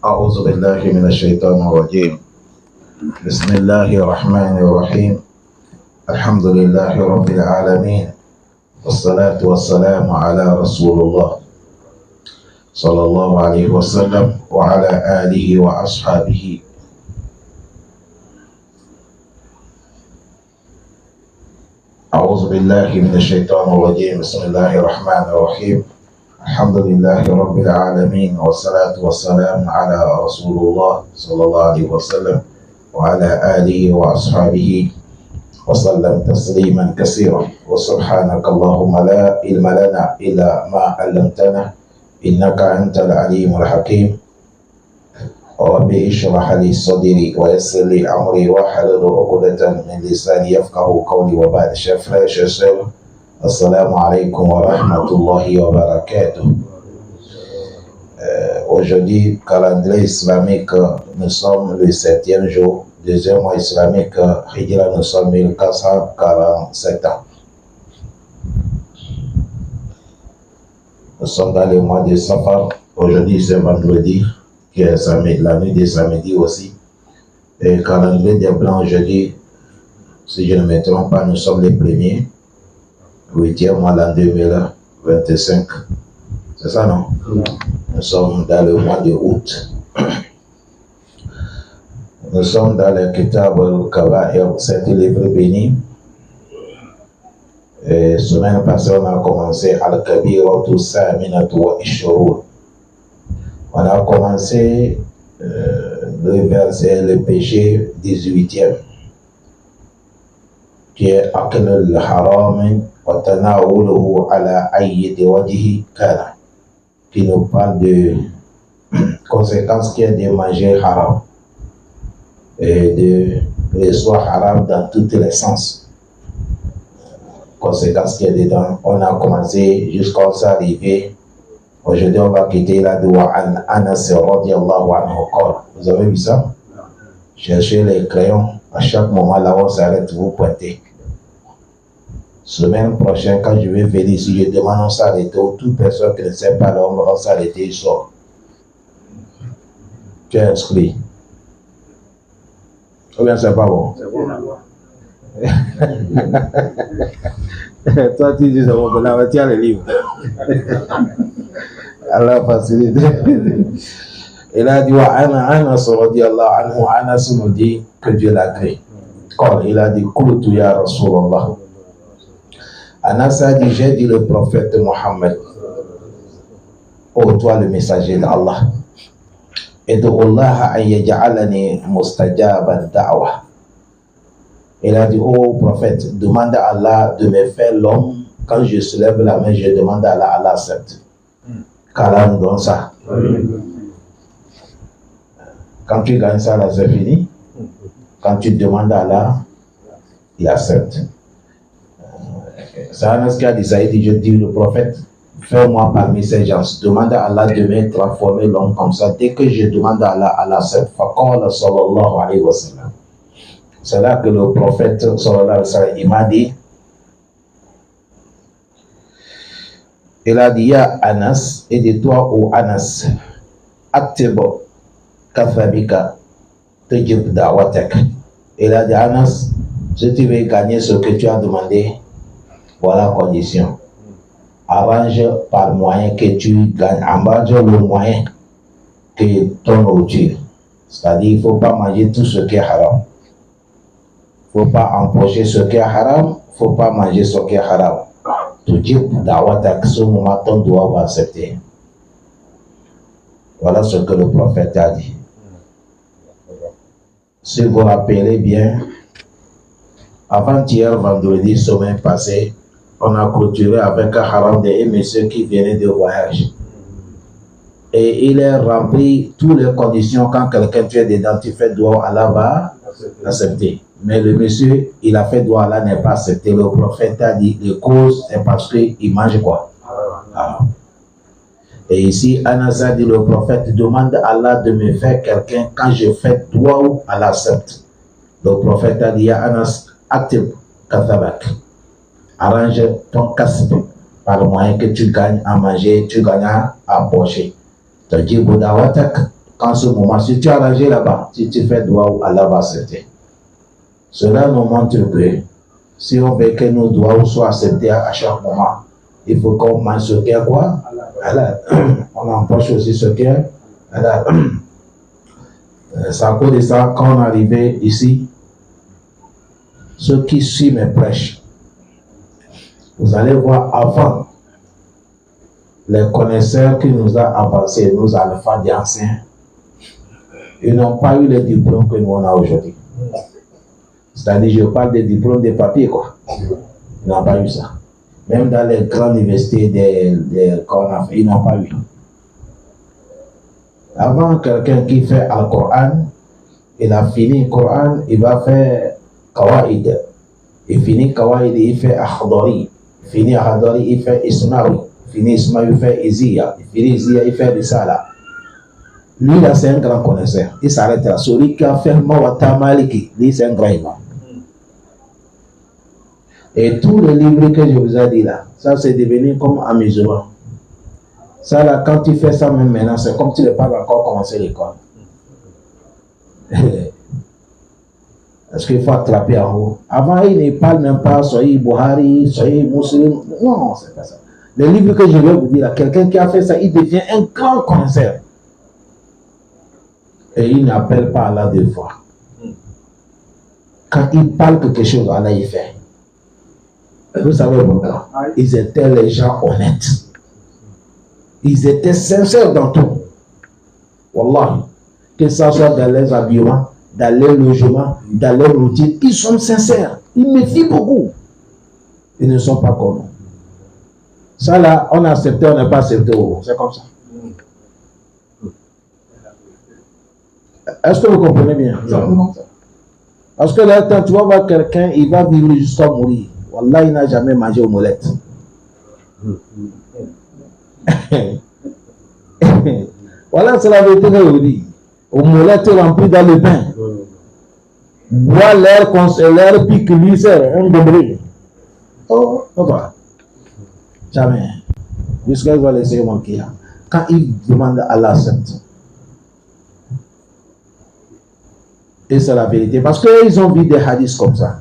أعوذ بالله من الشيطان الرجيم. بسم الله الرحمن الرحيم. الحمد لله رب العالمين، والصلاة والسلام على رسول الله صلى الله عليه وسلم وعلى آله وأصحابه. أعوذ بالله من الشيطان الرجيم. بسم الله الرحمن الرحيم. الحمد لله رب العالمين، والصلاة والسلام على رسول الله صلى الله عليه وسلم وعلى آله وأصحابه وسلم تسليما كثيرا. وسبحانك اللهم لا علم لنا إلا ما علمتنا إنك أنت العليم الحكيم. رب اشرح لي صدري ويسر لي أمري واحلل عقدة من لساني يفقهوا قولي. وبعد chers Assalamu alaikum wa rahmatullahi wa barakatuh. Aujourd'hui, calendrier islamique, nous sommes le 7e jour, deuxième mois islamique, Hijra, nous sommes 1447 ans. Nous sommes dans le mois de Safar. Aujourd'hui, c'est vendredi, qui est la nuit de samedi aussi. Et calendrier des blancs, aujourd'hui, si je ne me trompe pas, nous sommes les premiers. 8e mois l'an 2025. C'est ça, non? Nous sommes dans le mois de août. Nous sommes dans le Kitab al-Kaba'ir, cet livre béni. Et semaine passée, on a commencé Al-Kabiratu Saminatu wa Ishurun. On a commencé le verset, le péché 18e, qui est Aql al-Haram وتناوله على أي وجه كان, qui nous parle de conséquences qui est de manger haram et de recevoir haram dans tous les sens. Conséquences qui est dedans. On a commencé jusqu'à s'arriver. Aujourd'hui, on va quitter la doua an Anas radiyallahu anhu. Vous avez vu ça? Cherchez les crayons. À chaque moment là, on s'arrête, vous pointez. Semaine prochaine, quand je vais venir, si je demande on s'arrête, toute personne qui ne sait pas, là, on va s'arrêter, il sort. Tu es inscrit. Ou bien c'est pas bon? C'est bon. Toi, tu dis c'est bon, là, tiens le livre. Allah facilite. Et là, il dit, Anas radiyallahu anhu, Anas nous dit que Dieu l'a créé. Quand il a dit, Qultu ya Rasulallah. Anas a dit, j'ai dit le prophète Mohammed, ô toi le messager d'Allah, Ed'ullaha an yaj'alani mustajaban da'wa. Il a dit, ô prophète, demande à Allah de me faire l'homme, quand je soulève la main, je demande à Allah, Allah accepte. Qu'Allah nous donne ça. Quand tu gagnes ça, là, c'est fini. Quand tu demandes à Allah, il accepte. C'est Anas qui a dit ça, il dit, je dis le prophète, fais-moi parmi ces gens, demande à Allah de me transformer l'homme comme ça. Dès que je demande à Allah, Allah accepte. Faqala sallallahu alayhi wa sallam. C'est là que le prophète sallallahu alayhi wa sallam, il m'a dit, il a dit, ya Anas, et de toi, ô Anas, aktebo kathabika tujib da'watak. Il a dit, Anas, si tu veux gagner ce que tu as demandé, voilà la condition. Arrange par moyen que tu gagnes, arrange le moyen que ton nourriture. C'est-à-dire, il ne faut pas manger tout ce qui est haram. Il ne faut pas empocher ce qui est haram, il ne faut pas manger ce qui est haram. Tout Dieu, à ce moment, ton doigt va accepter. Voilà ce que le prophète a dit. Si vous vous rappelez bien, avant-hier, vendredi, semaine passée, on a clôturé avec un haram d'un monsieur qui venait de voyage. Et il est rempli toutes les conditions. Quand quelqu'un tu es dedans, tu fais doigt, Allah va accepter. Mais le monsieur, il a fait doigt, Allah n'est pas accepté. Le prophète a dit, les causes, c'est parce qu'il mange quoi? Alors. Et ici, Anas a dit, le prophète demande à Allah de me faire quelqu'un, quand je fais doigt, Allah accepte. Le prophète a dit, Anas, active kathabak. Arrange ton kasb, par le moyen que tu gagnes à manger, tu gagnes à pocher. Tu as dit, Boudawatak, qu'en ce moment, si tu as arrangé là-bas, si tu fais doigt, Allah va accepter. Cela nous montre que si on veut que nos doigts soient acceptés à chaque moment, il faut qu'on mange ce qu'il y a quoi? Allah. On empoche aussi ce qu'il y a. Allah. C'est à cause de ça, quand on est arrivé ici, ceux qui suivent mes prêches, vous allez voir avant, les connaisseurs qui nous ont avancés, nos alphas des anciens, ils n'ont pas eu les diplômes que nous on a aujourd'hui. C'est-à-dire, je parle des diplômes de papier, quoi. Ils n'ont pas eu ça. Même dans les grandes universités qu'on a fait, ils n'ont pas eu. Avant, quelqu'un qui fait le Coran, il a fini le Coran, il va faire Kawaïd. Il finit Kawaïd, il fait Akhdari. Il finit Akhdari, il fait Ismaïl. Il finit Ismaïl, il fait Izia. Il finit Izia, il fait Risala. Lui, là, c'est un grand connaisseur. Il s'arrête là. Celui qui a fait Mawata Maliki, lui, c'est un grand imam. Et tous les livres que je vous ai dit là, ça, c'est devenu comme amusement. Ça, là, quand tu fais ça même maintenant, c'est comme si tu n'as pas encore commencé l'école. Parce qu'il faut attraper en haut. Avant, il ne parle même pas, soyez Buhari, soyez musulman. Non, c'est pas ça. Les livres que je vais vous dire, quelqu'un qui a fait ça, il devient un grand connaisseur. Et il n'appelle pas Allah deux fois. Quand il parle quelque chose, Allah il fait. Vous savez pourquoi? Ils étaient les gens honnêtes. Ils étaient sincères dans tout. Wallah. Que ce soit dans les habillements, dans les logements, dans les routines, ils sont sincères. Ils méfient beaucoup. Ils ne sont pas comme nous. Ça là, on a accepté, on n'a pas accepté. C'est comme ça. Est-ce que vous comprenez bien? Non. Parce que là, quand tu vas voir quelqu'un, il va vivre jusqu'à mourir. Wallah, il n'a jamais mangé omelette. Voilà, c'est la vérité que je vous dis. Omelette remplie dans le pain. Bois l'air pique lui, c'est un gobelet. Oh, papa. Jamais. Jusqu'à ce que je vais laisser manquer. Quand il demande à l'accepter. Et c'est la vérité. Parce qu'ils ont vu des hadiths comme ça.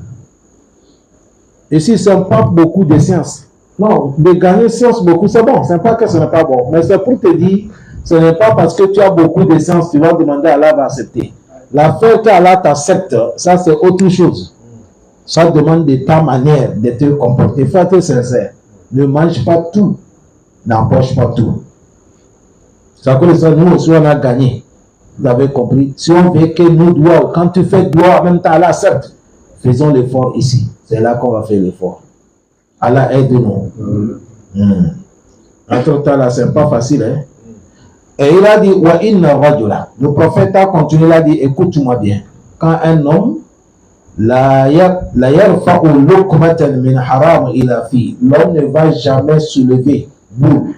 Et si ce n'est pas beaucoup de science. Non, de gagner science beaucoup, c'est bon. Ce n'est pas que ce n'est pas bon. Mais c'est pour te dire, ce n'est pas parce que tu as beaucoup de science, tu vas demander à Allah d'accepter. L'affaire qu'Allah t'accepte, ça c'est autre chose. Ça demande de ta manière de te comporter. Il faut être sincère. Ne mange pas tout. N'empoche pas tout. C'est pour ça que nous aussi on a gagné. Vous avez compris? Si on veut que nous doigts, quand tu fais doigt, en même temps Allah accepte. Faisons l'effort ici. C'est là qu'on va faire l'effort. Allah aide-nous. Entre-temps là, c'est pas facile. Hein? Et il a dit, wa inna rajula. Le prophète a continué, il a dit, écoute-moi bien. Quand un homme, la yarfa'u luqmatan min haram ila fi. L'homme ne va jamais soulever boule.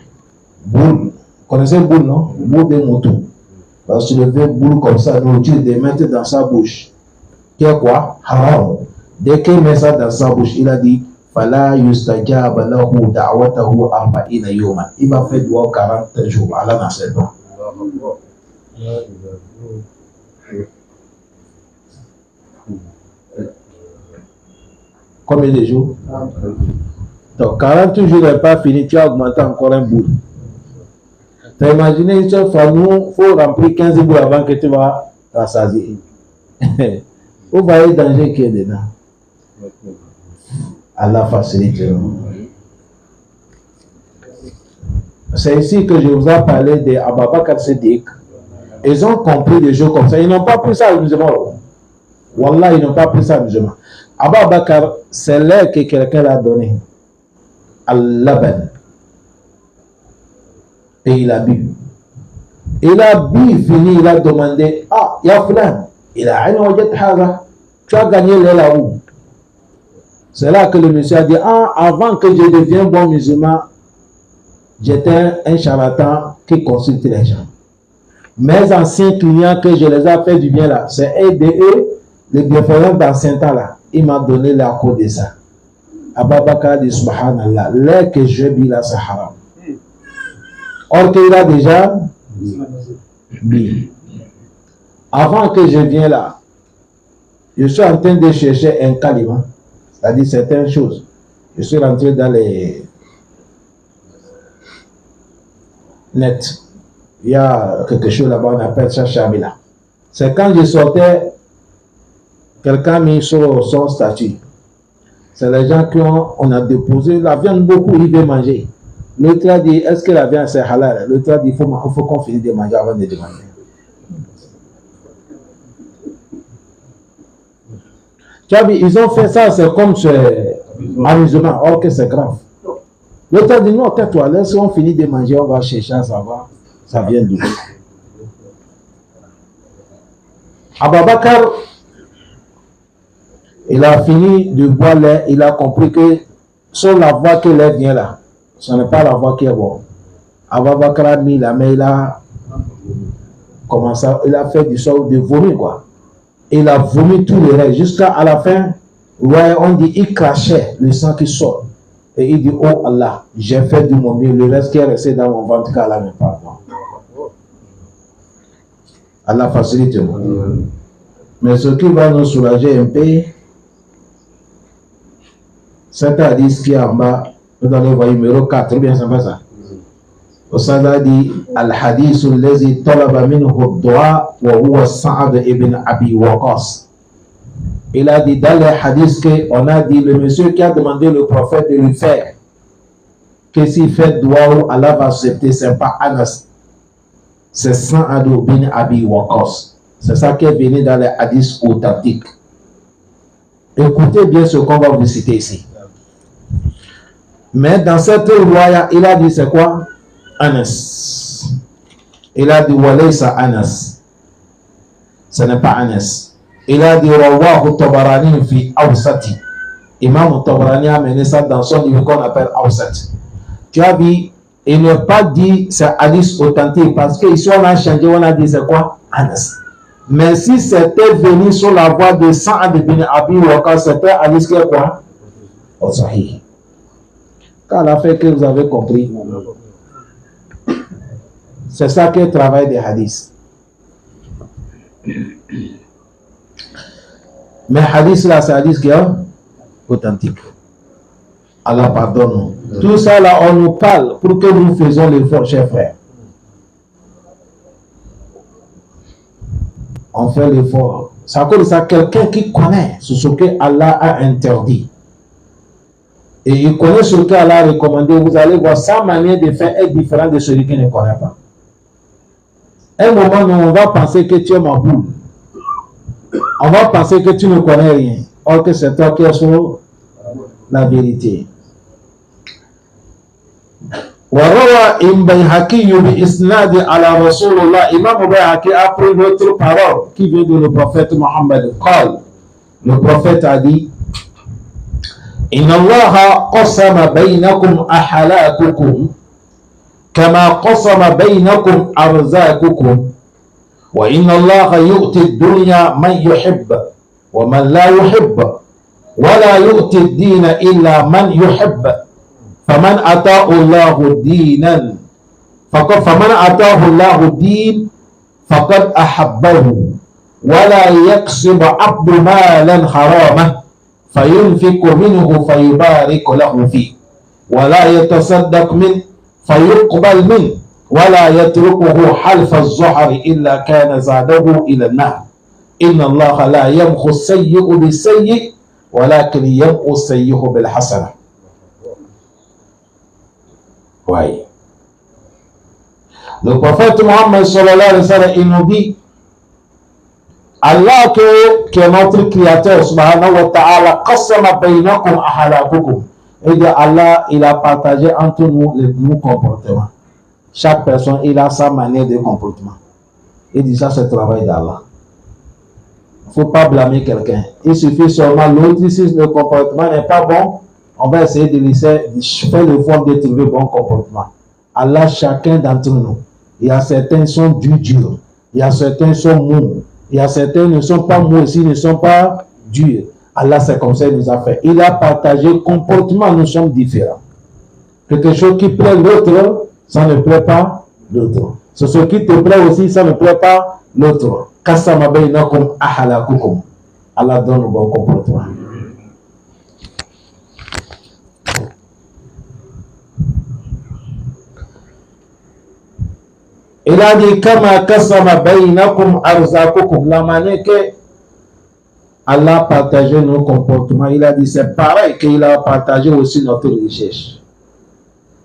Boule. Vous connaissez boule, non? Boule de moto. Il va soulever boule comme ça, nourriture, de mettre dans sa bouche. Qu'est-ce quoi? Haram. Dès qu'il met ça dans sa bouche, il a dit, fala yustajaba lahu da'watahu arba'ina yawman. Il va faire doigt 40 jours. Allah n'accepte pas. Combien de jours? Donc 40 jours n'est pas fini, tu as augmenté encore un bout. Tu as imaginé une seule fois, nous, il faut remplir 15 bouts avant que tu vas rassasier. Vous voyez le danger qui est dedans. Allah facilite. C'est ici que je vous ai parlé de Abou Bakr Siddiq. Ils ont compris des choses comme ça. Ils n'ont pas pris ça amusement. Wallah, ils n'ont pas pris ça amusement. Abou Bakr, c'est l'air que quelqu'un l'a donné. Al-Laban. Et il a bu. Il a bu, fini, il a demandé, ah, ya flan, il a rien wajet haza. Tu as gagné les là-haut. C'est là que le monsieur a dit, ah, avant que je devienne bon musulman, j'étais un charlatan qui consulte les gens. Mes anciens clients que je les ai fait du bien là, c'est eux, les bienfaisants d'anciens temps là. Il m'a donné la cause de ça. Ababakar dit subhanallah, l'air que je vis là, c'est haram. Or qu'il a déjà bu. Avant que je vienne là, je suis en train de chercher un kalima, c'est-à-dire certaines choses. Je suis rentré dans les nets. Il y a quelque chose là-bas, on appelle ça Shamila. C'est quand je sortais, quelqu'un mis sur son statut. C'est les gens on a déposé la viande beaucoup, ils veulent manger. L'autre a dit, est-ce que la viande c'est halal? L'autre a dit, il faut qu'on finisse de manger avant de demander. Tu as vu, ils ont fait ça, c'est comme c'est amusement, or que c'est grave. L'autre a dit, non, tais-toi, laisse-on finit de manger, on va chercher à savoir, ça vient d'où. Ababakar, il a fini de boire l'air, il a compris que sur la voie que l'air vient là, ce n'est pas la voie qui est bonne. Ababakar a mis la main, il a commencé, il a fait du sort de vomir quoi. Il a vomi tout le reste jusqu'à la fin, ouais, on dit il crachait le sang qui sort. Et il dit, oh Allah, j'ai fait de mon mieux, le reste qui est resté dans mon ventre qu'Allah me pardonne. Allah facilite moi. Mais ce qui va nous soulager un peu, c'est hadith qui est en bas, vous allez voir numéro 4, bien c'est pas ça. Osada dit Al-Hadith allazi talaba minhu ad-du'a wa huwa Sa'd ibn Abi Waqqas. Il a dit dans les hadiths qu'on a dit le monsieur qui a demandé le prophète de lui faire que s'il fait doua, Allah va accepter, c'est pas Anas, c'est Sa'd ibn Abi Waqqas. C'est ça qui est venu dans les hadiths authentiques. Écoutez bien ce qu'on va vous citer ici. Mais dans cette loi, il a dit c'est quoi? Anas. Il a dit Walaysa Anas. Ce n'est pas Anas. Il a dit Rawahu Tabarani fi Awsati. Imam Tabarani a mené ça dans son livre qu'on appelle Awsat. Tu as vu, il n'a pas dit c'est hadith authentique parce qu'ici on a changé, on a dit c'est quoi? Anas. Mais si c'était venu sur la voie de Sa'd ibn Abi Waqqas, c'était hadith qui est quoi? Au Sahih. Quand la fait que vous avez compris, c'est ça qui est le travail des hadiths. Mais hadith là, c'est hadith qui est authentique. Allah pardonne. Tout ça là, on nous parle pour que nous faisions l'effort, chers frères. On fait l'effort. C'est à cause de ça, quelqu'un qui connaît ce que Allah a interdit. Et il connaît ce qu'Allah a recommandé. Vous allez voir, sa manière de faire est différente de celui qui ne connaît pas. Un moment, on va penser que tu es ma boule. On va penser que tu ne connais rien. Or que c'est toi qui es sur la vérité. وروى ابن بيهقي بإسناد على رسول الله. Imam Bayhaqi a pris notre parole qui vient de le prophète Mohammed. قال, le prophète a dit, إن الله قسم بينكم أحلاككم كما قسم بينكم أرزاقكم وإن الله يؤتي الدنيا من يحب ومن لا يحب ولا يؤتي الدين إلا من يحب فمن أتاه الله دينا فمن أتاه الله الدين فقد أحبه ولا يكسب عبد مالا حراما فينفق منه فيبارك له فيه ولا يتصدق منه فيقبل منه ولا يتركه حلف الزحر إلا كان زاده إلى النار إن الله لا يمحو السيء بالسيء ولكن يمحو السيء بالحسنة. Oui. Le prophète Mohammed sallallahu alayhi wa sallam, il nous dit Allah qui est notre créateur subhanahu wa ta'ala qasama baynakum ahalakukum. Et dit Allah, il a partagé entre nous nos comportements. Chaque personne, il a sa manière de comportement. Il dit ça, c'est le travail d'Allah. Il ne faut pas blâmer quelqu'un. Il suffit seulement l'autre, si le comportement n'est pas bon, on va essayer de laisser faire l'effort de trouver bon comportement. Allah, chacun d'entre nous, il y a certains qui sont durs, il y a certains qui sont mous, il y a certains qui ne sont pas mous, ils ne sont pas durs. Allah, c'est comme ça qu'il nous a fait. Il a partagé comportement, nous sommes différents. Quelque chose qui plaît l'autre, ça ne plaît pas l'autre. Ce qui te plaît aussi, ça ne plaît pas l'autre. Kasama bainakum ahalakukum. Allah donne le bon comportement. Il a dit kama kasama bainakum arzakukum. La manière que Allah a partagé nos comportements, il a dit c'est pareil qu'il a partagé aussi notre richesse.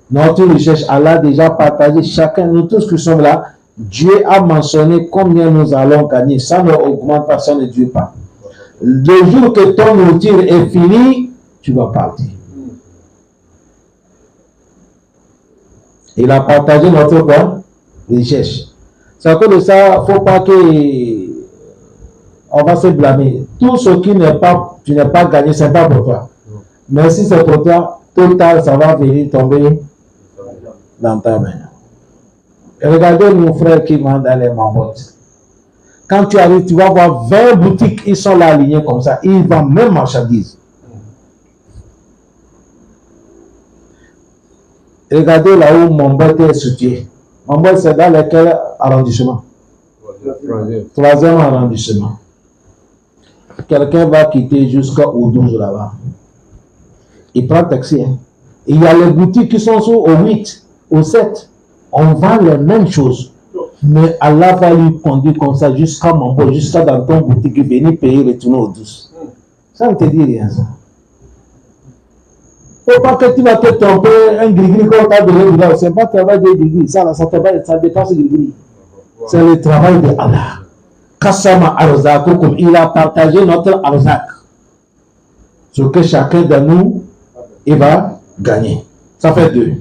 Notre richesse, Allah a déjà partagé chacun, nous tous qui sommes là. Dieu a mentionné combien nous allons gagner. Ça ne augmente pas, ça ne dure pas. Le jour que ton nourriture est finie, tu vas partir. Il a partagé notre quoi? Richesse. C'est à cause de ça, il ne faut pas que on va se blâmer. Tout ce qui n'est pas, tu n'es pas gagné, ce n'est pas pour toi. Mais si c'est pour toi, tout le temps, ça va venir tomber dans ta main. Et regardez nos frères qui vendent dans les mambottes. Quand tu arrives, tu vas voir 20 boutiques, ils sont là alignés comme ça. Ils vendent même marchandises. Regardez là où Mambotte est situé. Mambotte, c'est dans lequel arrondissement? Troisième arrondissement. Quelqu'un va quitter jusqu'au 12 là-bas. Il prend taxi. Hein. Il y a les boutiques qui sont au 8, au 7. On vend les mêmes choses. Mais Allah va lui conduire comme ça jusqu'à Mambotte, jusqu'à dans ton boutique et venir payer, retourner au 12. Ça ne te dit rien, ça. Faut pas que tu vas te tromper un gris-gris quand tu as donné là. C'est pas le travail de gris-gris. Ça dépasse le gris-gris. C'est le travail de Allah. Kassama arzakukum. Il a partagé notre arzak. Ce que chacun de nous, il va gagner. Ça fait 2.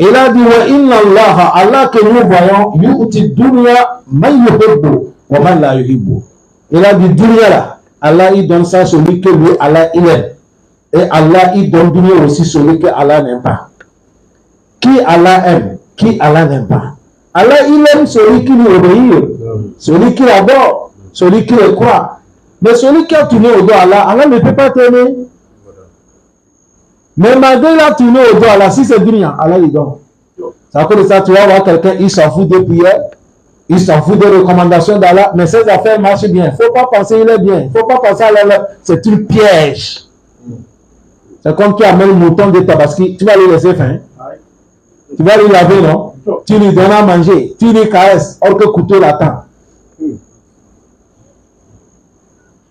Il a dit wa inna Allah, Allah que nous voyons, yu'ti dunya man yuhibbu wa man la yuhibbu. Il a dit dunya là, Allah il donne ça celui que lui Allah il aime. Et Allah il donne dunya aussi celui que Allah n'aime pas. Qui Allah aime, qui Allah n'aime pas. Allah il aime celui qui lui obéit, celui qui l'adore, celui qui le croit. Mais celui qui a tourné au dos à Allah, Allah ne peut pas t'aimer. Mais malgré la tournée au dos, là, si c'est dunya, Allah il donne. C'est à cause de ça, tu vas voir quelqu'un, il s'en fout de prières, il s'en fout des recommandations d'Allah, mais ses affaires marchent bien. Il ne faut pas penser qu'il est bien. Il ne faut pas penser à Allah. C'est un piège. C'est comme tu amènes le mouton de Tabaski, tu vas lui laisser faim. Tu vas lui laver, non? Tu lui donnes à manger, tu lui caresses, or que couteau l'attend.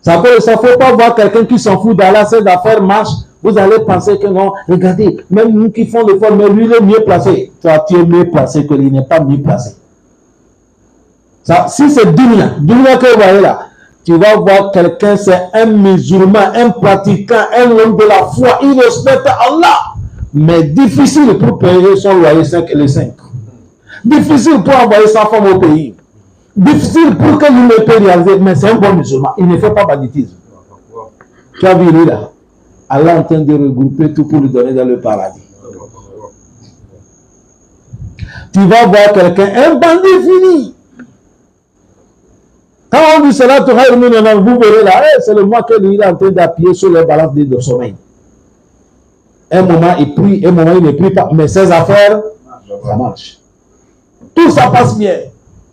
C'est à cause de ça, il ne faut pas voir quelqu'un qui s'en fout d'Allah, ses affaires marchent. Vous allez penser que non, regardez, même nous qui font l'effort, mais lui, il est mieux placé. Toi, tu es mieux placé que lui n'est pas mieux placé. Ça, si c'est dunya que vous voyez là, tu vas voir quelqu'un, c'est un musulman, un pratiquant, un homme de la foi, il respecte Allah. Mais difficile pour payer son loyer 5 et les 5. Difficile pour envoyer sa femme au pays. Difficile pour que lui ne peut réaliser, mais c'est un bon musulman. Il ne fait pas banditisme. Tu as vu lui là? Allah est en train de regrouper tout pour lui donner dans le paradis. Tu vas voir quelqu'un, un bandit fini. Quand on dit cela, vous verrez là, c'est le mois que lui est en train d'appuyer sur les balances de sommeil. Un moment il prie, un moment il ne prie pas, mais ses affaires, ça marche. Tout ça passe bien.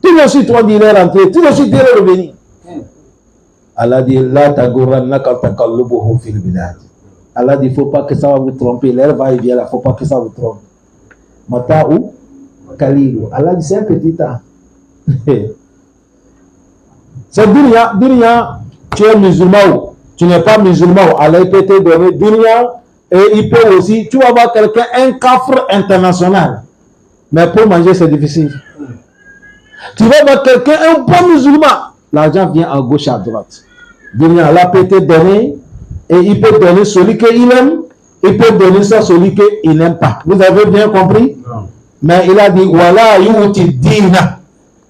Tout de suite, on dit il est rentré, tout de suite il est revenu. Allah dit, la tagourannaka takallubuhu fil bilad. Allah dit, il ne faut pas que ça va vous tromper. L'air va et vient là, il ne faut pas que ça vous trompe. Mata'u Kalilu. Allah dit, c'est un petit temps. C'est dunya, tu es musulman ou tu n'es pas musulman. Allah peut te donner dunya et il peut aussi, tu vas voir quelqu'un, un kafir international. Mais pour manger, c'est difficile. Tu vas voir quelqu'un, un bon musulman. L'argent vient à gauche, à droite. Dunya, Allah peut te donner. Et il peut donner celui qu'il aime, il peut donner ça celui qu'il n'aime pas. Vous avez bien compris? Non. Mais il a dit, voilà, yu'ti dina.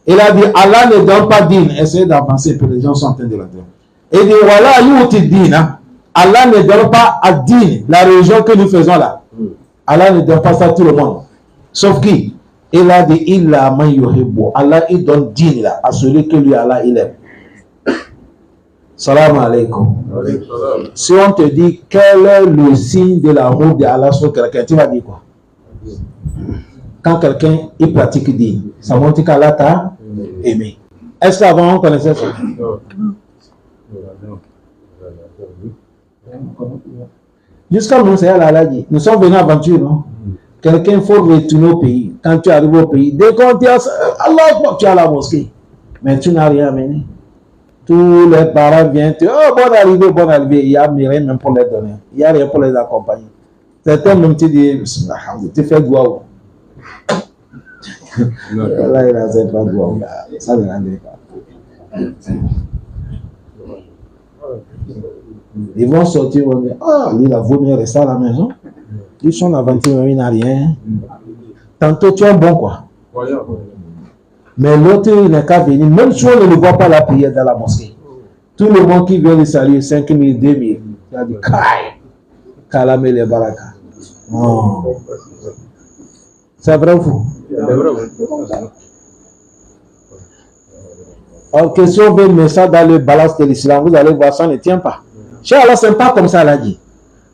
Il a dit, Allah ne donne pas din. Essayez d'avancer, que les gens sont en train de la dire. Il dit, voilà, yu'ti dina. Allah ne donne pas à din, la religion que nous faisons là. Allah ne donne pas ça à tout le monde. Sauf qui? Il a dit, illa man yuhibbu. Allah, il donne din là, à celui que lui, Allah, il aime. Salam alaikum. Si on te dit quel est le signe de l'amour d'Allah sur quelqu'un, tu vas dire quoi? Quand quelqu'un il pratique dit, ça montre qu'Allah t'a aimé. Est-ce qu'avant on connaissait ça? Jusqu'à maintenant, c'est Allah dit. Nous sommes venus à aventure, non? Quelqu'un faut retourner au pays. Quand tu arrives au pays, dès qu'on dit Allah, tu as la mosquée. Mais tu n'as rien amené. Tous les parents viennent te dire, oh, bonne arrivée. Il n'y a rien même pour les donner. Il n'y a rien pour les accompagner. Certains même te disent, tu fais doigt. Là, il a fait pas doigt. Ça ne rendait pas. Ils vont sortir, ils vont dire, ah, lui, il a vomi rester à la maison. Ils sont aventureux, il n'a rien. Tantôt, tu es bon, quoi. Mais l'autre, il n'est qu'à venir. Même si on ne le voit pas la prière dans la mosquée. Tout le monde qui vient le saluer, 5 000, 2 000. Il a dit, Kai, Kalame les baraka. Non. C'est vrai ou faux? C'est vrai. En question, vous mettez ça dans le balance de l'islam, vous allez voir, ça ne tient pas. Chez Allah, ce n'est pas comme ça, Allah dit.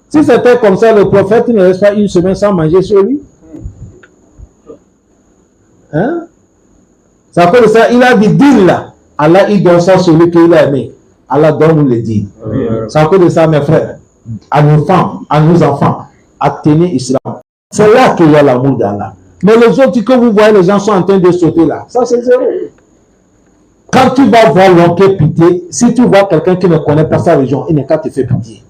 Si c'était comme ça, le prophète ne reste pas une semaine sans manger sur lui. Hein? Ça fait ça, il a dit dîne là. Allah, il donne ça à celui qu'il a aimé. Allah donne-nous le dîne. Ça fait ça, mes frères, à nos femmes, à nos enfants, à tenir l'islam. C'est là qu'il y a l'amour d'Allah. Mais les autres que vous voyez, les gens sont en train de sauter là. Ça, c'est zéro. Quand tu vas voir l'oncle pitié, si tu vois quelqu'un qui ne connaît pas sa religion, il n'est qu'à te faire pitié.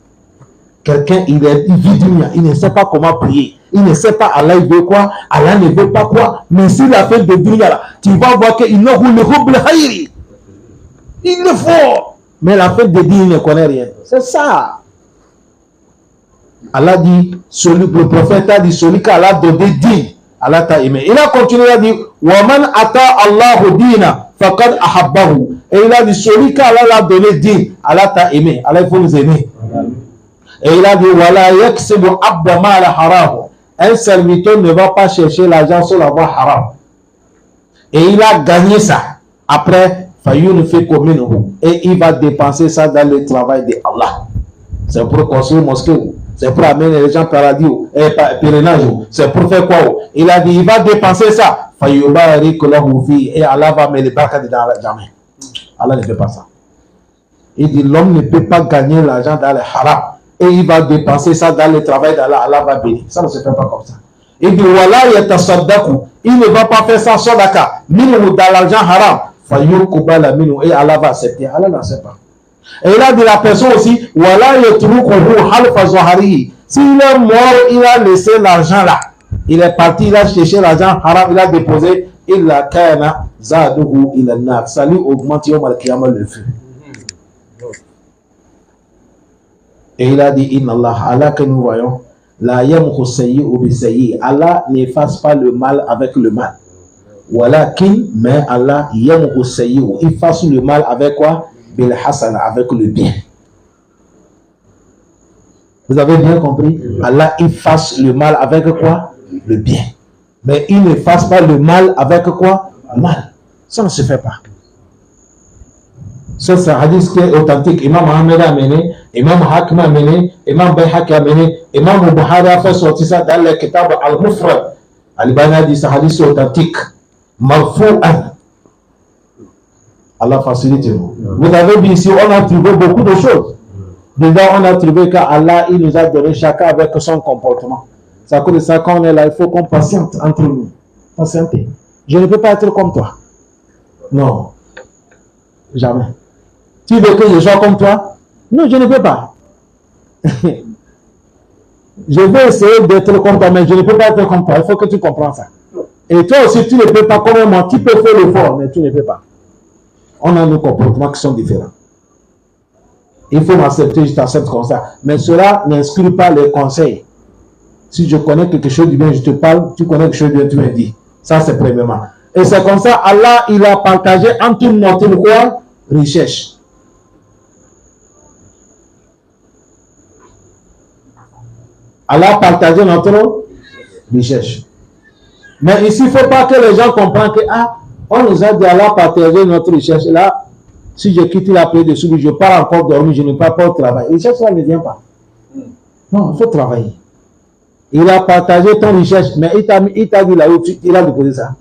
Quelqu'un, il vit du mien, il ne sait pas comment prier. Il ne sait pas Allah il veut quoi, Allah ne veut pas quoi. Mais s'il a fait de dunya là, tu vas voir qu'il ne roule le khayri. Il le faut. Mais la fête de Dieu, il ne connaît rien. C'est ça. Allah dit, le prophète a dit, celui qu'Allah a donné dit, Allah t'a aimé. Il a continué à dire, Waman ata Allahu dina, faqad ahabbahu. Et il a dit, celui qu'Allah l'a donné dit, Allah t'a aimé. Allah, il faut nous aimer. Et il a dit, Wala yaksibu abda ma la haram. Un serviteur ne va pas chercher l'argent sur la voie haram. Et il a gagné ça. Après, et il va dépenser ça dans le travail de Allah. C'est pour construire une mosquée. C'est pour amener les gens au paradis. Pèlerinage. C'est pour faire quoi? Il a dit, il va dépenser ça. Et Allah va mettre les barques dedans jamais. Allah ne fait pas ça. Il dit, l'homme ne peut pas gagner l'argent dans le haram. Et il va dépenser ça dans le travail d'Allah. Allah va bénir. Ça ne se fait pas comme ça. Il dit, voilà, il ne va pas faire ça sadaqa. Minou dans l'argent haram. Et Allah va accepter. Allah n'accepte pas. Et il a dit la personne aussi, voilà, s'il est mort, il a laissé l'argent là. Il est parti, il a cherché l'argent haram, il a déposé. Il a kana zaduhu il a nar. Ça lui augmente le feu. Et il a dit, Inna Allah, Allah que nous voyons, la yamhu sayyi'u bi sayyi'. Allah n'efface pas le mal avec le mal. Walakin, mais Allah yamhu sayyi'u. Il efface le mal avec quoi? Bil hasana, avec le bien. Vous avez bien compris? Allah efface le mal avec quoi? Le bien. Mais il n'efface pas le mal avec quoi? Le mal. Ça ne se fait pas. Ça, c'est un hadith qui est authentique. Imam Ahmed a mené, Imam Hakim a mené, Imam Bayhaqi a mené, Imam Bukhari a fait sortir ça dans le kitab Al-Mufrad. Al-Albani a dit, ce hadith est authentique. Marfou'an. Allah facilite nous. Vous avez vu ici, on a trouvé beaucoup de choses. Dedans, on a trouvé qu'Allah, il nous a donné chacun avec son comportement. C'est à cause de ça, quand on est là, il faut qu'on patiente entre nous. Patienter. Je ne peux pas être comme toi. Non. Jamais. Tu veux que je sois comme toi? Non, je ne peux pas. Je vais essayer d'être comme toi, mais je ne peux pas être comme toi. Il faut que tu comprennes ça. Et toi aussi, tu ne peux pas comme moi. Tu peux faire l'effort, mais tu ne peux pas. On a nos comportements qui sont différents. Il faut m'accepter, je t'accepte comme ça. Mais cela n'exclut pas les conseils. Si je connais quelque chose du bien, je te parle. Tu connais quelque chose du bien, tu me dis. Ça, c'est premièrement. Et c'est comme ça, Allah, il a partagé entre notre quoi? Richesse. Allah a partagé notre richesse. Mais ici, il ne faut pas que les gens comprennent que, on nous a dit Allah a partagé notre richesse. Là, Si je quitte la paix dessus, je pars encore dormir, je ne pars pas au travail. Et ça ne vient pas. Non, il faut travailler. Il a partagé ton richesse, mais il t'a dit là où il a déposé ça.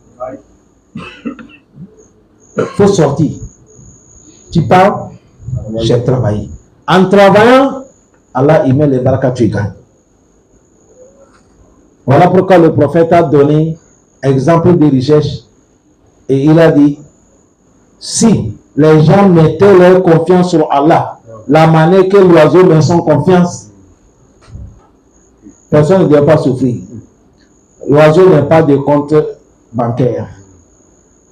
Il faut sortir. Tu pars, j'ai travaillé. En travaillant, Allah il met les barakas, tu gagnes. Voilà pourquoi le prophète a donné exemple de richesse et il a dit si les gens mettaient leur confiance sur Allah, la manière que l'oiseau met son confiance, personne ne doit pas souffrir. L'oiseau n'a pas de compte bancaire.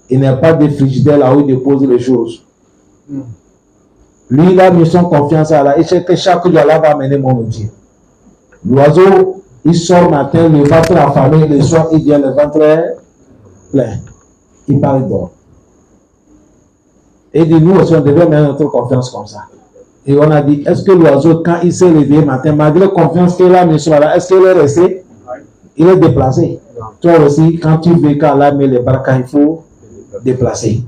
Il n'a pas de frigidaire là où il dépose les choses. Lui, il a mis son confiance à Allah. Il sait que chaque jour, Allah va amener mon outil. L'oiseau, il sort matin, le ventre affamé, le soir, il vient le ventre plein. Il parle d'or. Et dit, nous aussi, on devait mettre notre confiance comme ça. Et on a dit, est-ce que l'oiseau, quand il s'est levé matin, malgré la confiance qu'il a mis sur Allah, est-ce qu'il est resté? Il est déplacé. Toi aussi, quand tu veux qu'Allah met les barakas, il faut déplacer.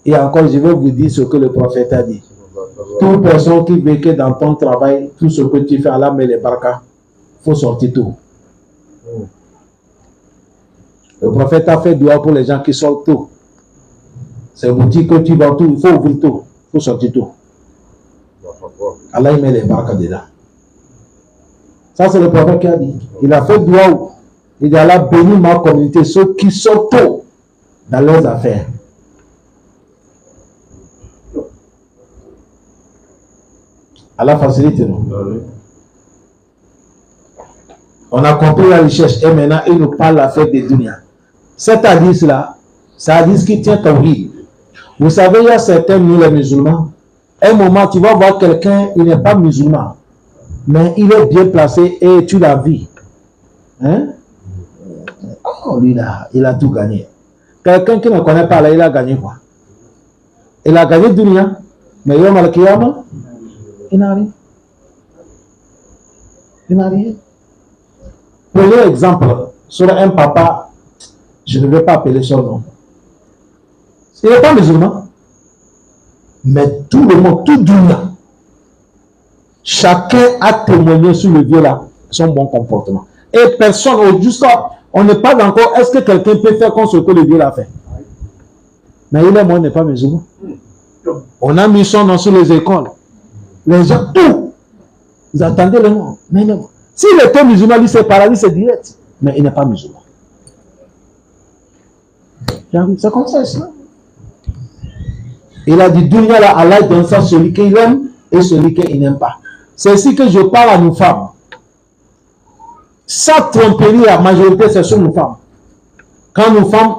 Et encore, je vais vous dire ce que le prophète a dit. Toute personne qui veut que dans ton travail, tout ce que tu fais, Allah met les barakas, il faut sortir tout. Le prophète a fait dua pour les gens qui sortent tout. C'est vous dire que tu vas tout, il faut ouvrir tout, il faut sortir tout. Allah il met les barakas dedans. Ça c'est le prophète qui a dit. Il a fait dua. Il dit Allah bénit ma communauté, ceux qui sortent tout dans leurs affaires. Allah facilite nous. On a compris la richesse et maintenant il nous parle de la fête des dunya. Cet hadith là, c'est un hadith qui tient tawhid. Vous savez, il y a certains, nous les musulmans, un moment tu vas voir quelqu'un, il n'est pas musulman, mais il est bien placé et tu l'as vu. Hein? Oh, lui là, il a tout gagné. Quelqu'un qui ne connaît pas là, il a gagné quoi? Il a gagné dunya, mais Yom al-Qiyamah, il n'a rien. Il n'a rien. Prenez exemple sur un papa, je ne vais pas appeler son nom. Il n'est pas musulman, mais tout le monde, tout dunya, chacun a témoigné sur le vieux là, son bon comportement. Et personne, jusqu'à, on n'est pas encore, est-ce que quelqu'un peut faire comme ce que le vieux l'a fait? Mais il est mort, il n'est pas musulman. On a mis son nom sur les écoles. Les gens, tout, ils attendaient le nom. Mais non. S'il était musulman, lui c'est paradis, c'est direct. Mais il n'est pas musulman. C'est comme ça, ça. Il a dit, dunya là, Allah donne ça celui qu'il aime et celui qu'il n'aime pas. C'est ainsi que je parle à nos femmes. Sa tromperie, la majorité, c'est sur nos femmes. Quand nos femmes,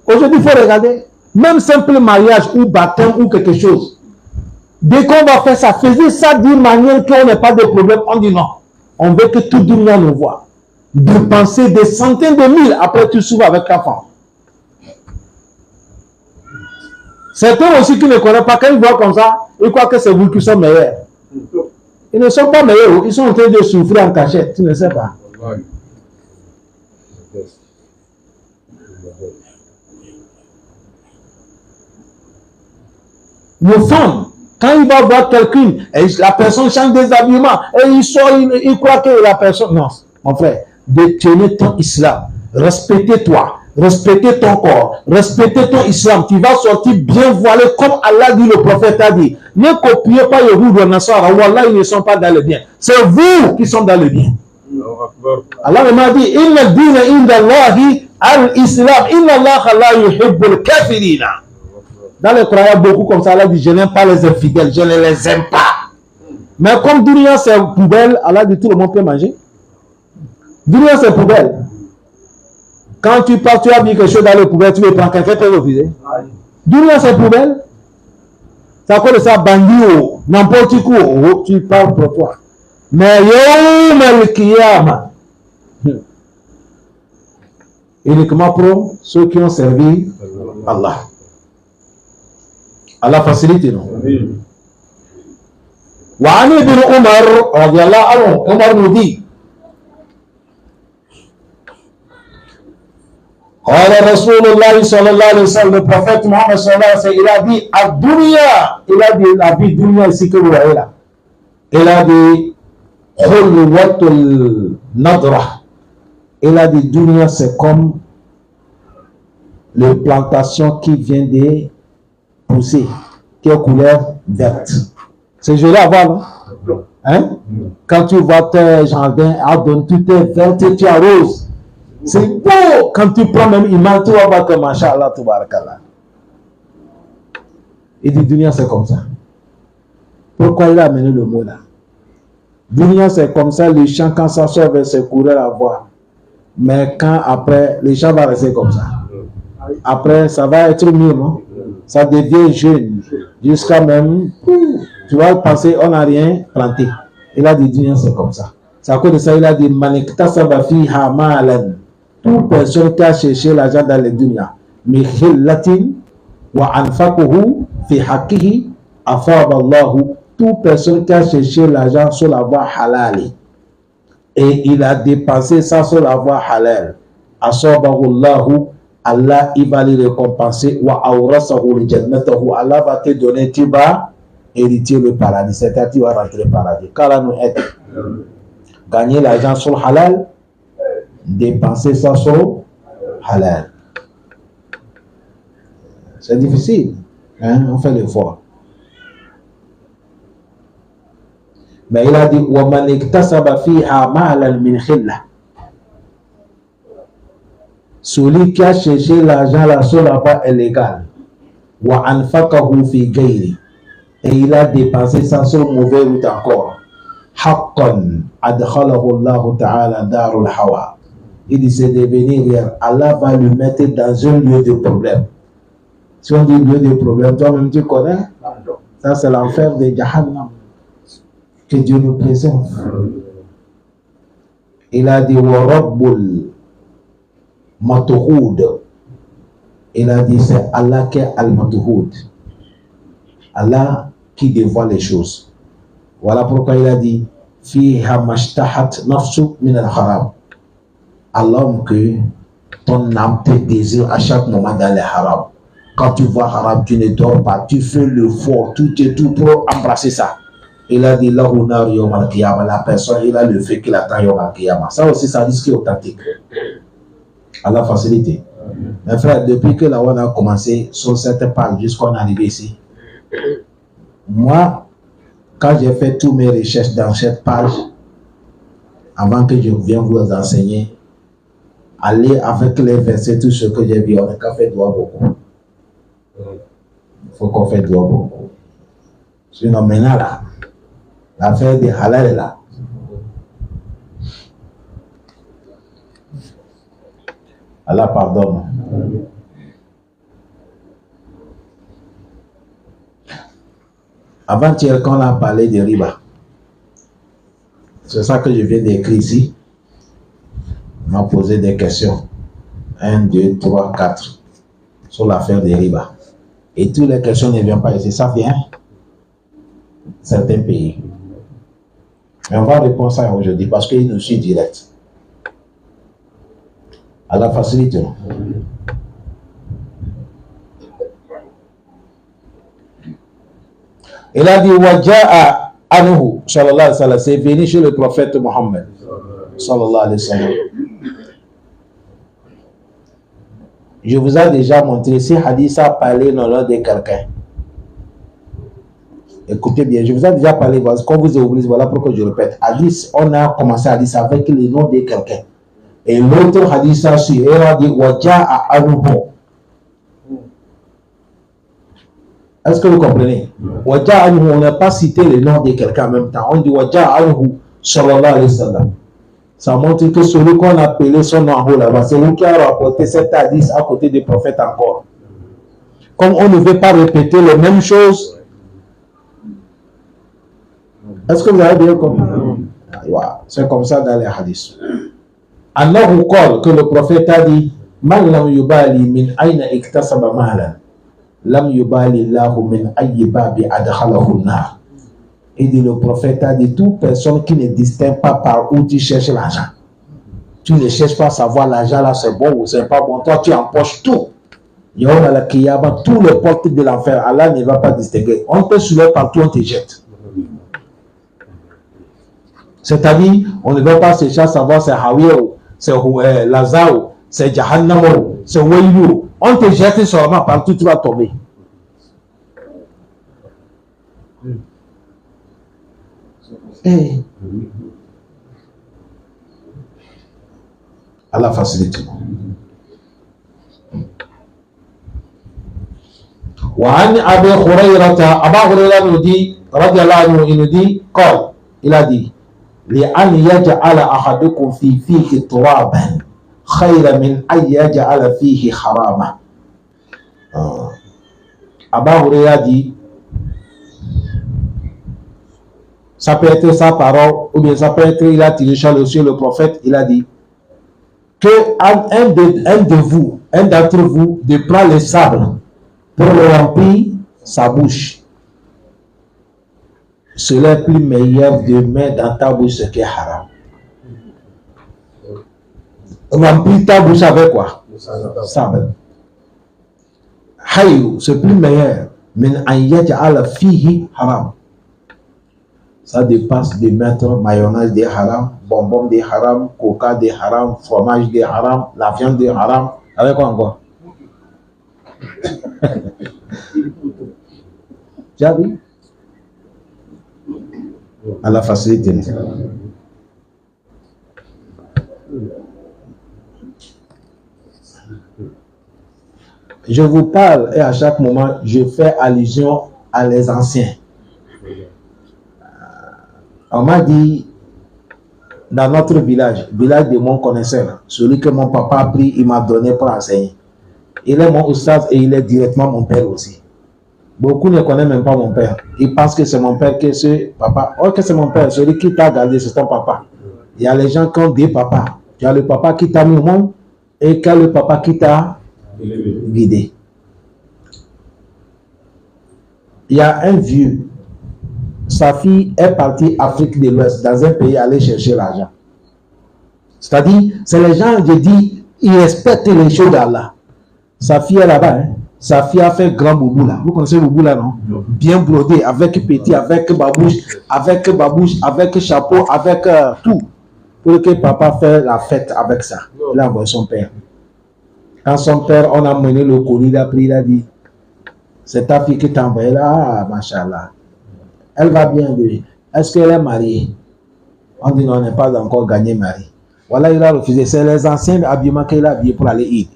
aujourd'hui, il faut regarder, même simple mariage ou baptême ou quelque chose. Dès qu'on va faire ça, faisait ça d'une manière qu'on n'ait pas de problème, on dit non. On veut que tout le monde nous voit. Dépenser des centaines de mille, après tu souffres avec ta femme. Certains aussi qui ne connaissent pas, quand ils voient comme ça, ils croient que c'est vous qui sont meilleurs. Ils ne sont pas meilleurs, ils sont en train de souffrir en cachette, tu ne sais pas. Nos femmes, quand il va voir quelqu'un, la personne change des habillements, et il sort, il croit que la personne... Non, mon frère, détenez ton islam, respectez-toi, respectez ton corps, respectez ton islam, tu vas sortir bien voilé, comme Allah dit, le prophète a dit. Ne copiez pas Yahou de Nassara, Wallah, ils ne sont pas dans le bien. C'est vous qui sont dans le bien. Allah m'a dit, Inna dina inda Allahi al-Islam, Inna Allah la yuhibbul kafirina. Dans le Coran, il y a beaucoup comme ça. Allah dit, je n'aime pas les infidèles, je ne les aime pas. Mais comme dunya c'est poubelle, Allah dit, tout le monde peut manger. Dunya c'est poubelle. Quand tu pars, tu as mis quelque chose dans le poubelle, tu veux prendre quelqu'un, tu peux refuser. Dunya c'est poubelle. Ça colle ça, bandit, n'importe quoi, tu parles pour toi. Mais Yawm al-Qiyamah, uniquement pour ceux qui ont servi Allah. Allah facilite nous. Wa ani bin Umar radiyallahu anhu, Umar nous dit, Le prophète Mohammed il a dit ad-dunya, il a dit la vie dunya ici que vous voyez là. Il a dit khulwatul nadra. Il a dit dunya c'est comme les plantations qui viennent de pousser, qui est couleur verte. C'est joli à voir, non? Hein? Quand tu vois tes jardins, tout est vert et tu arroses. C'est beau. Quand tu prends même image, tu vas voir que Masha'Allah, Tabarakallah. Il dit dunya c'est comme ça. Pourquoi il a amené le mot là? Dunya c'est comme ça, les champs quand ça sort vers ses coureurs à voir. Mais quand après, les champs vont rester comme ça. Après, ça va être mieux, non? Ça devient jeune. Jusqu'à même, tu vas penser, on n'a rien planté. Il a dit dunya c'est comme ça. C'est à cause de ça, il a dit manikta sabafi hamalan. Toute personne qui a cherché l'argent dans les dunya, mikhillatin wa anfaquhu fi haqqihi afaba Allahu. Toute personne qui a cherché l'argent sur la voie halal et il a dépensé ça sur la voie halal, asabahu Allahu, Allah il va lui récompenser, wa awrasahu li jannatahu, Allah va te donner, tu vas hériter le paradis, c'est-à-dire tu vas rentrer le paradis. Car nous aide. Gagner l'argent sur halal, dépenser ça sur halal. C'est difficile, hein? On fait l'effort. Mais il a dit وَمَنْ اكْتَسَبَ فِيهَا مَالًا مِنْ خِلَّةٍ. Celui qui a cherché l'argent là sur la voie illégale, وَأَنْفَقَهُ فِي غَيْرِ, et il a dépensé ça sur mauvais route encore, حَقًّا أَدْخَلَهُ اللَّهُ تَعَالَى دَارُ الْحَوَى. Il dit c'est devenir rien. Allah va le mettre dans un lieu de problème. Si on dit lieu de problème, toi-même tu connais. Ça c'est l'enfer de Jahannam. Que Dieu nous préserve. Il a dit wa rabbul matuhud. Il a dit c'est Allah qui est al-matuhud. Allah qui dévoile les choses. Voilà pourquoi il a dit fiha mashtahat nafsu min al-haram. Allah que ton âme te désire à chaque moment dans les haram. Quand tu vois haram, tu ne dors pas, tu fais le fort, tout et tout pour embrasser ça. Il a dit la personne, il a le fait qu'il attend Yom al-Qiyamah. Ça aussi, ça dit ce qui est authentique. À la facilité. Mes frères, depuis que la ONU a commencé sur cette page jusqu'à on est arrivé ici, moi, quand j'ai fait toutes mes recherches dans cette page, avant que je vienne vous enseigner, aller avec les versets, tout ce que j'ai vu, on n'a qu'à faire doigt beaucoup. Il faut qu'on fasse doigt beaucoup. Sinon, maintenant là, l'affaire des halal est là. Allah pardonne. Avant-hier, quand on a parlé de riba, c'est ça que je viens d'écrire ici. On m'a posé des questions. 1, 2, 3, 4 sur l'affaire des riba. Et toutes les questions ne viennent pas ici. Ça vient certains pays. Mais on va répondre ça aujourd'hui parce qu'il nous suit direct. À la facilité. Il a dit Waja'a anhu sallallahu alayhi wa sallam, c'est venu chez le prophète Mohammed sallallahu alayhi wa sallam. Je vous ai déjà montré si hadith a parlé dans l'ordre de quelqu'un. Écoutez bien, je vous ai déjà parlé, quand vous oubliez, voilà pourquoi je répète. Hadith, on a commencé à dire ça avec le nom de quelqu'un. Et l'autre hadith a su, il a dit Waja'a anhu. Est-ce que vous comprenez? Waja'a anhu, on n'a pas cité le nom de quelqu'un en même temps. On dit Waja'a anhu sallallahu alayhi wa sallam. Ça montre que celui qu'on a appelé son nom en haut là-bas, c'est lui qui a rapporté cet hadith à côté des prophètes encore. Comme on ne veut pas répéter les mêmes choses. Est-ce que vous avez bien compris? C'est comme ça dans les hadiths. Annahu qala, que le prophète a dit Man lam yubali min ayna iktasaba mahlan lam yubali lahu min ayyi babi adkhalahu an-nar. Il dit, le prophète a dit, toute personne qui ne distingue pas par où tu cherches l'argent. Tu ne cherches pas à savoir l'argent là, c'est bon ou c'est pas bon. Toi, tu empoches tout. Il y a la Kiyama, tous les portes de l'enfer. Allah ne va pas distinguer. On te soulève partout, on te jette. C'est-à-dire, on ne va pas chercher à savoir c'est Hawiyou, c'est Lazao, c'est Jahannamo, c'est Wailou. On te jette seulement partout, tu vas tomber. Hey. Allah facilite. وعن أبي هريرة أبا هريرة ندي رضي الله عنه ندي قال إلى دي لأن يجعل أحدكم في فيه ترابا خير من أن يجعل فيه حراما. أبا هريرة dit ça peut être sa parole ou bien ça peut être il a tiré sur le prophète, il a dit que un d'entre vous de prendre le sable pour remplir sa bouche. Cela est plus meilleur de mettre dans ta bouche ce qui est haram. Remplir ta bouche avec quoi? Sable. Hayou, c'est plus meilleur. Min an yaj'ala fihi haram. Ça dépasse de mettre mayonnaise de haram, bonbon de haram, coca de haram, fromage de haram, la viande de haram. Avec quoi encore? Tu as vu? À la facilité. Je vous parle et à chaque moment, je fais allusion à les anciens. On m'a dit, dans notre village de mon connaisseur, celui que mon papa a pris, il m'a donné pour enseigner. Il est mon oustaz et il est directement mon père aussi. Beaucoup ne connaissent même pas mon père. Ils pensent que c'est mon père, que c'est papa. Oh, que c'est mon père, celui qui t'a gardé, c'est ton papa. Il y a les gens qui ont des papas. Tu as le papa qui t'a mis au monde et tu as le papa qui t'a guidé. Il y a un vieux, sa fille est partie Afrique de l'Ouest, dans un pays, aller chercher l'argent. C'est-à-dire, c'est les gens, je dis, ils respectent les choses d'Allah. Sa fille est là-bas, hein. Sa fille a fait grand boubou là. Vous connaissez boubou là, non? Bien brodé, avec petit, avec babouche, avec chapeau, avec tout. Pour que papa fasse la fête avec ça. Il a envoyé son père. Quand son père, on a mené le colis, il a pris, il a dit, c'est ta fille qui t'a envoyé là, ah, machallah. Elle va bien, est-ce qu'elle est mariée? On dit non, on n'est pas encore gagné marié. Voilà, il a refusé. C'est les anciens habillements qu'il a habillés pour aller Eid.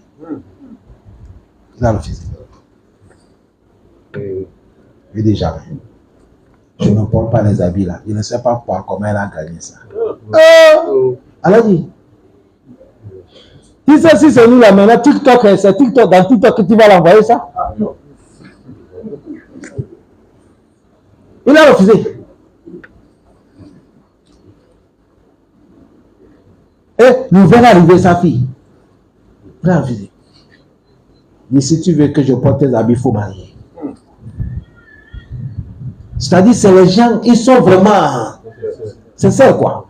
Il a refusé. Il dit jamais. Je ne porte pas les habits là. Je ne sais pas comment elle a gagné ça. Elle a dit. Tu sais si c'est nous là maintenant, TikTok, c'est TikTok, dans TikTok que tu vas l'envoyer ça? Il a refusé. Et nous venons arriver sa fille. Il a refusé. Mais si tu veux que je porte tes habits, il faut marier. C'est-à-dire, c'est les gens, ils sont vraiment sincères, quoi.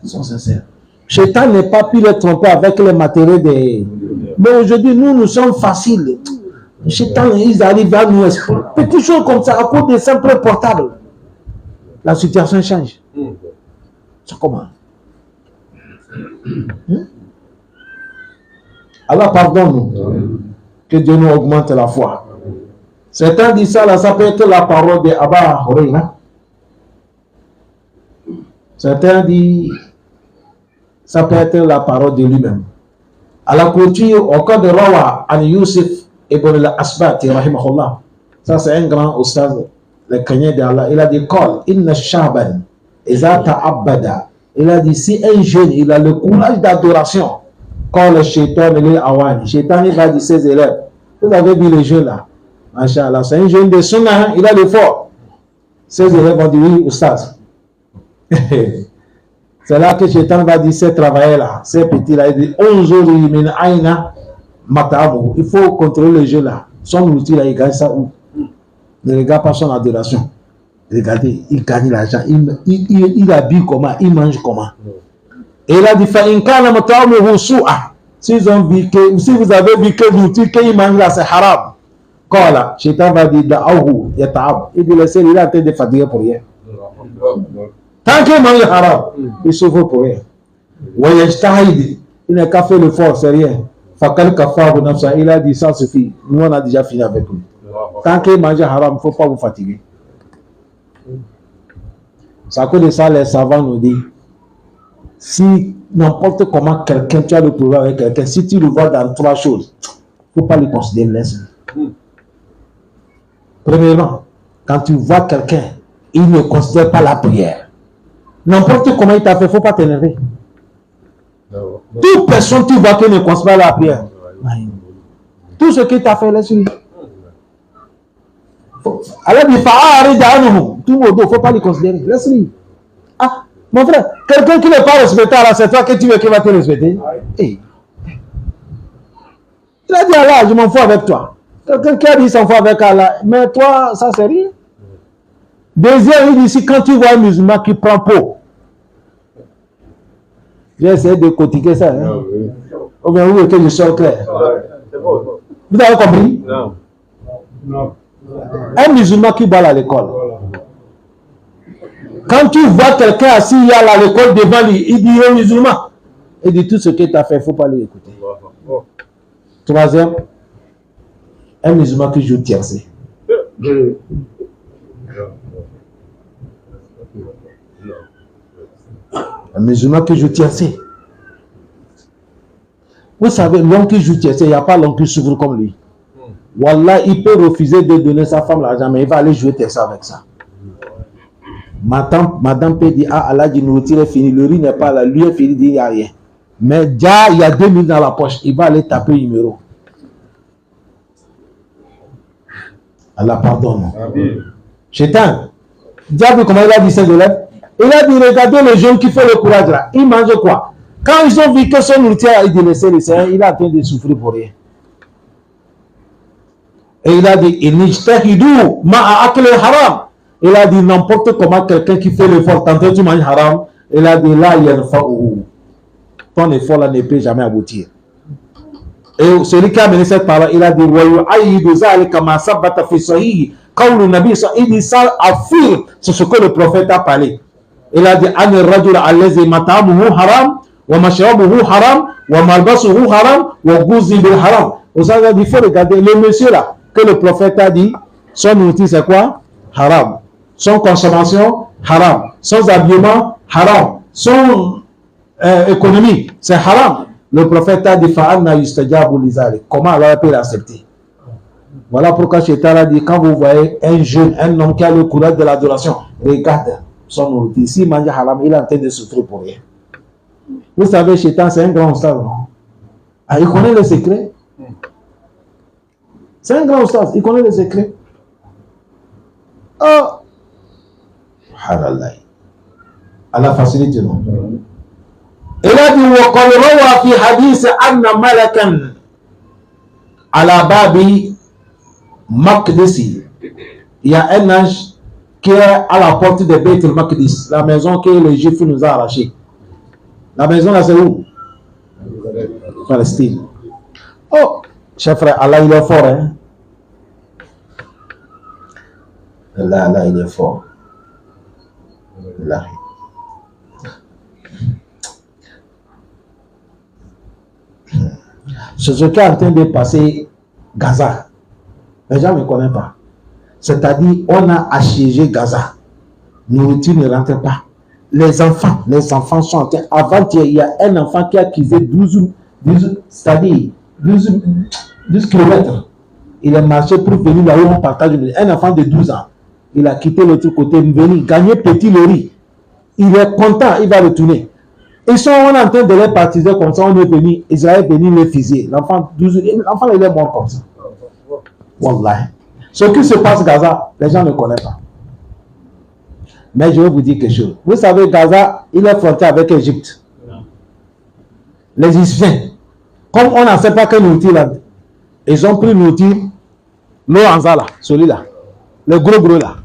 Ils sont sincères. Shaitan n'est pas pu les tromper avec les matériaux des... Mais aujourd'hui, nous sommes faciles. Shaitan, ils arrivent à nous exprimer. Petites choses comme ça, à cause des simples portables. La situation change. C'est comment? Allah pardonne-nous. Que Dieu nous augmente la foi. Certains disent ça, là, ça peut être la parole de Abba Huraira. Certains disent ça peut être la parole de lui-même. À la clôture, au cas de Rawa, An Yusuf ibn al-Asbati, rahimahullah. Ça, c'est un grand oustaz, le Kenyan d'Allah. Il a dit, Qal, inna shaban, iza ta'abbada. Il a dit, si un jeune, il a le courage d'adoration, quand le shaitan, il est awani. Shaitan, il va dire ses élèves. Vous avez vu les jeunes là? Masha'Allah, c'est un jeune de Sunnah, il a l'effort. Ses élèves vont dire, oui, oustaz. C'est là que Shaitan va dire, ces travailleurs là, ces petits là, il dit, il faut contrôler le jeu là. Son outil là, il gagne ça où? Ne regarde pas son adoration. Regardez, il gagne l'argent, il habille comment, il mange comment. Et il a dit, si vous avez vu que l'outil qu'il mange là, c'est haram. Qala, Shaitan va dire, da'ahu, yata'ab. Il dit, laissez, il est en train de fatiguer pour rien. Tant qu'il mange haram, il souffre pour rien. Il n'a qu'à faire le fort, c'est rien. Il a dit, ça suffit. Nous, on a déjà fini avec lui. Tant qu'il mange haram, il ne faut pas vous fatiguer. C'est à cause de ça, les savants nous disent, si n'importe comment quelqu'un, tu as le pouvoir avec quelqu'un, si tu le vois dans trois choses, il ne faut pas le considérer, laisse-le. Premièrement, quand tu vois quelqu'un, il ne considère pas la prière. N'importe comment il t'a fait, il ne faut pas t'énerver. Toute personne tu vois qui ne considère pas la prière, tout ce qu'il t'a fait, laisse-lui. Alors, il faut tout le monde, il ne faut pas le considérer, laisse-lui. Ah, mon frère, quelqu'un qui n'est pas respecté, alors c'est toi que tu veux qu'il va te respecter. Hey. Il a dit Allah, je m'en fous avec toi. Quelqu'un qui a dit s'en fout avec Allah, mais toi, ça c'est rien. Deuxième, il dit ici, quand tu vois un musulman qui prend peau, j'ai essayé de critiquer ça. Hein? Ou bien vous voulez que je sois clair. Vous avez compris? Non. Un musulman qui va à l'école. Quand tu vois quelqu'un assis à l'école devant lui, il dit un musulman. Il dit tout ce qu'il t'a fait, il ne faut pas l'écouter. Troisième, un musulman qui joue tiercé. Un musulman qui joue tiercé. Vous savez, l'homme qui joue tiercé, il n'y a pas l'homme qui s'ouvre comme lui. Wallah, il peut refuser de donner sa femme l'argent, mais il va aller jouer tiercé avec ça. Madame peut dire, ah, Allah dit, nourriture est fini, le riz n'est pas là, lui est fini, il dit, il n'y a rien. Mais déjà, il y a 2000 dans la poche, il va aller taper le numéro. Allah pardonne. Shaitan, diable, comment il a dit ça de l'aide? Il a dit, regardez les jeunes qui font le courage là, ils mangent quoi? Quand ils ont vu que son nourriture a été laissée, il est en train de souffrir pour rien. Et il a dit, il a dit, n'importe comment quelqu'un qui fait l'effort, tantôt tu manges haram, il a dit, là, il y a une fois où ton effort là ne peut jamais aboutir. Et celui qui a mené cette parole, il a dit, il dit ça affirme, c'est ce que le prophète a parlé. Il a dit, haram, wa mashrabuhu haram, wa malbasuhu haram, wa guzibil haram. Il faut regarder le monsieur là, que le prophète a dit, son outil c'est quoi? Haram. Son consommation, haram. Son habillement, haram. Son économie, c'est haram. Le prophète a dit, comment Allah peut l'accepter? Voilà pourquoi Shaitan a dit, quand vous voyez un jeune, un homme qui a le courage de l'adoration, regarde son nourriture. S'il mange haram, il est en train de souffrir pour rien. Vous savez, Shaitan, c'est un grand ustaz, non? Ah, il connaît le secret. C'est un grand ustaz, il connaît le secret. Oh! Allah facilite, non? Il a dit, وَقَدْ رَوَى فِي حَدِيثِ أَنَّ مَلَكًا عَلَى بَابِ Maqdisi. Il y a un ange qui est à la porte de Beit al-Maqdis, la maison que les Juifs nous ont arrachée. La maison là, c'est où? Palestine. Oh, cher frère, Allah il est fort, hein? Allah il est fort. Allah. C'est ce qui est en train de passer Gaza. Les gens ne connaissent pas. C'est-à-dire, on a assiégé Gaza. Nourriture ne rentre pas. Les enfants sont en train. Avant-hier, il y a un enfant qui a quitté 12 km. Il est marché pour venir là où on partage. Un enfant de 12 ans. Il a quitté l'autre côté, venir gagner petit le riz. Il est content, il va retourner. Ils sont en train de les partiser comme ça. On est venu, Israël est venu les fusiller. L'enfant, il est mort comme ça. Wallah. Ce qui se passe à Gaza, les gens ne connaissent pas. Mais je vais vous dire quelque chose. Vous savez, Gaza, il est frontière avec l'Égypte. Les Égyptiens, comme on n'en sait pas quel outil là, ils ont pris l'eau en là, celui-là, le gros là.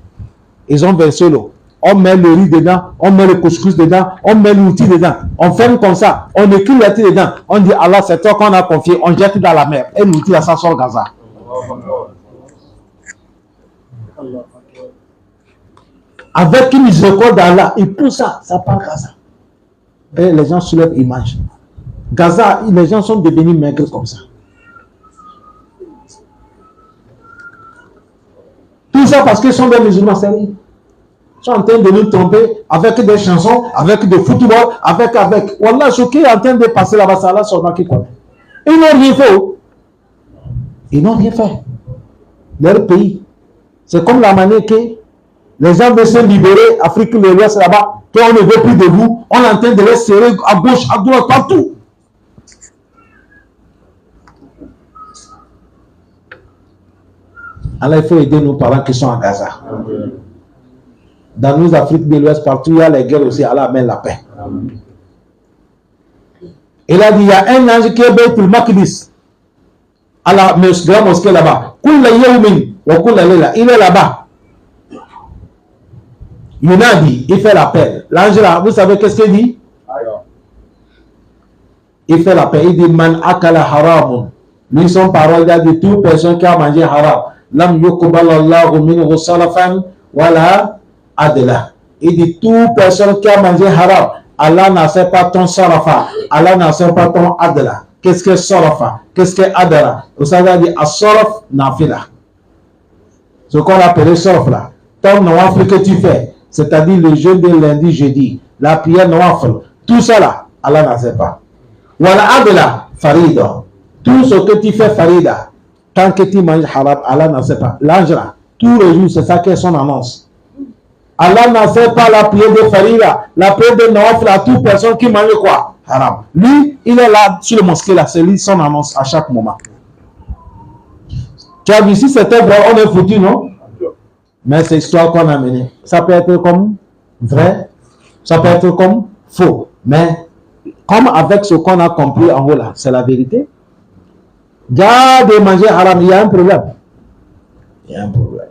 Ils ont versé l'eau. on met le riz dedans, on met le couscous dedans, on met l'outil dedans, on ferme comme ça, on écrit l'outil dedans, on dit Allah c'est toi qu'on a confié, on jette dans la mer et l'outil là ça sort Gaza. Avec une miséricorde d'Allah, il pousse ça, ça part Gaza. Et les gens soulèvent, ils mangent. Gaza, les gens sont devenus maigres comme ça. Tout ça parce qu'ils sont des musulmans sérieux. Ils sont en train de nous tromper avec des chansons, avec des football, avec. Wallah, ce qui est en train de passer là-bas, c'est Allah seulement qui connaît. Ils n'ont rien fait. Ils n'ont rien fait. Leur pays. C'est comme la manière que les gens veulent se libérer, Afrique de l'Ouest là-bas, qu'on ne veut plus de vous, on est en train de les serrer à gauche, à droite, partout. Alors il faut aider nos parents qui sont à Gaza. Dans nos Afriques de l'Ouest, partout, il y a les guerres aussi, Allah amène la paix. Il a dit, il y a un ange qui est Baitul Maqdis, à la grande mosquée là-bas. Il est là-bas. Yunadi, il fait l'appel. L'ange là, vous savez qu'est-ce qu'il dit? Il fait l'appel, il dit, Man akala haramun. Lui, son parole, il a dit, toute personne qui a mangé haram. Lam yukubalallahu minhu salafan wala adla. Il dit toute personne qui a mangé haram, Allah n'accepte pas ton sarafa, Allah n'accepte pas ton adla. Qu'est-ce que sarafa? Qu'est-ce que adla? Vous savez, il dit as-saraf nafila. Ce qu'on appelle saraf là. Ton nawafil que tu fais, c'est-à-dire le jeûne de lundi, jeudi, la prière nawafil, tout ça là, Allah n'accepte pas. Wala adla farida. Tout ce que tu fais farida. Tant que tu manges haram, Allah n'accepte pas. L'ange là, tous les jours, c'est ça qui est son annonce. Allah n'accepte pas la prière de Farida, la prière de Nawafil à toute personne qui mange quoi? Haram. Lui, il est là sur le mosquée là, c'est lui son annonce à chaque moment. Tu as vu, si c'était vrai, on est foutu, non? Mais c'est l'histoire qu'on a menée. Ça peut être comme vrai, ça peut être comme faux. Mais comme avec ce qu'on a compris en haut là, c'est la vérité. Déjà de manger haram, il y a un problème. Il y a un problème.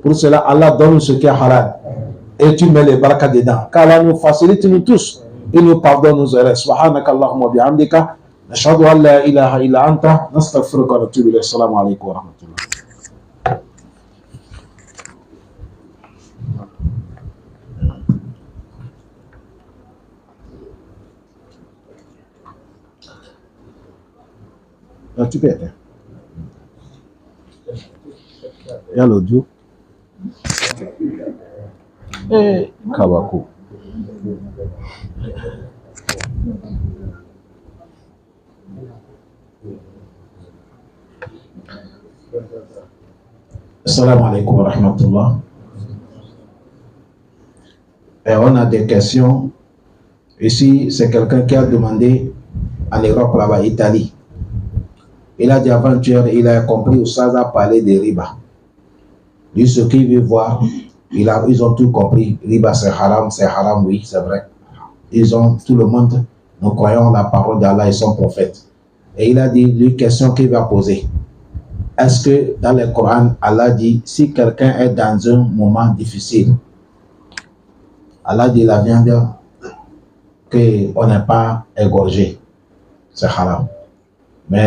Pour cela, Allah donne ce qui est haram. Et tu mets les barakas dedans. Qu'Allah nous facilite nous tous. Et nous pardonne nos erreurs. Subhanaka Allahumma bihamdika. Nashhadu an la ilaha illa anta. Nastaghfiruka wa natubu ilayk. Assalamu alaikum wa rahmatullah. Tu peux être. Il y a l'audio. Et Kabako. Assalamu alaikum wa rahmatullah. Et on a des questions. Ici, c'est quelqu'un qui a demandé en Europe, là-bas, Italie. Il a dit avant-hier, il a compris où ça a parlé de riba. Lui, ce qu'il veut voir, ils ont tout compris. Riba, c'est haram, oui, c'est vrai. Ils ont, tout le monde, nous croyons la parole d'Allah et son prophète. Et il a dit, lui, question qu'il va poser. Est-ce que dans le Coran, Allah dit, si quelqu'un est dans un moment difficile, Allah dit la viande qu'on n'est pas égorgé, c'est haram. Mais